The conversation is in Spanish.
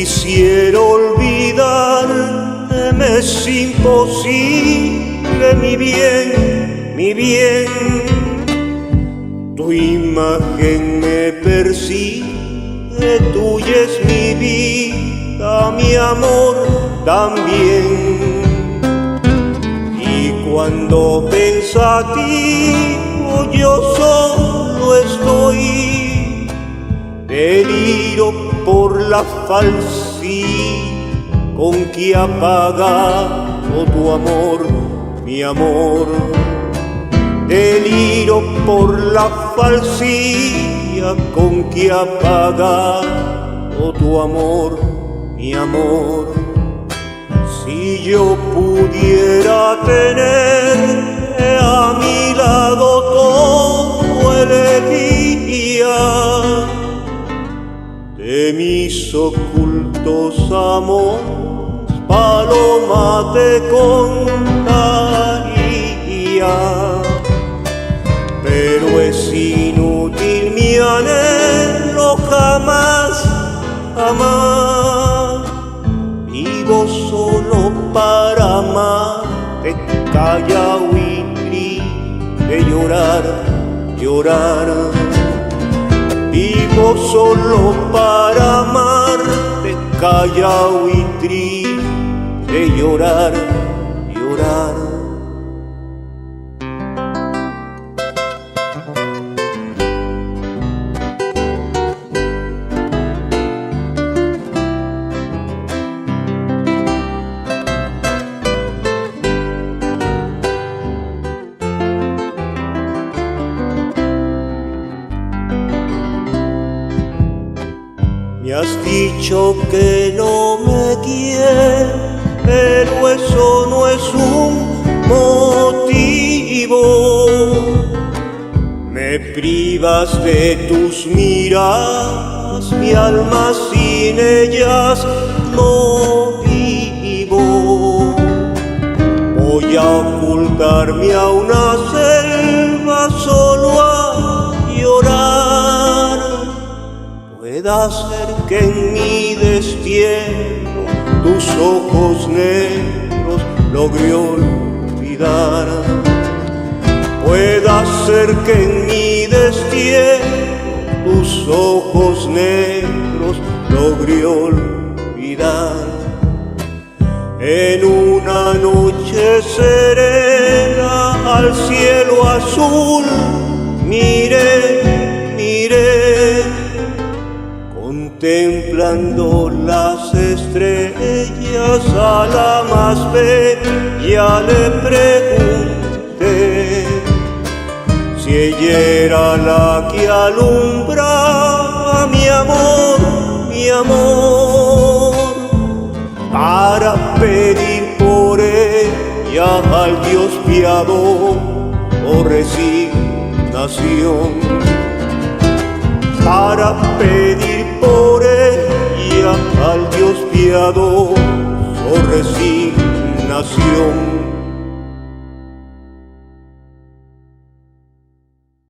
Quisiera olvidarte, me es imposible, mi bien. Tu imagen me persigue, tuya es mi vida, mi amor también. Y cuando pensativo yo solo estoy, deliro por la falsidad con que ha pagado tu amor, mi amor. Deliro por la falsidad con que ha pagado tu amor, mi amor. Si yo pudiera tener a mi lado todo el día, de mis ocultos amores, paloma, te contaría. Pero es inútil mi anhelo, jamás, jamás. Vivo solo para amarte, callao y triste, llorar, llorar. Vivo solo para amarte, callao y triste, llorar, llorar. Me has dicho que no me quieres, pero eso no es un motivo. Me privas de tus miradas, mi alma sin ellas no vivo. Voy a ocultarme a una selva solo a llorar. Pueda ser que en mi destierro tus ojos negros logre olvidar. Pueda ser que en mi destierro tus ojos negros logre olvidar. En una noche serena al cielo azul miré, miré, contemplando las estrellas, a la más bella le pregunté si ella era la que alumbraba mi amor, mi amor, para pedir por ella al Dios piadoso resignación. Para pedir por ella al Dios piadoso resignación.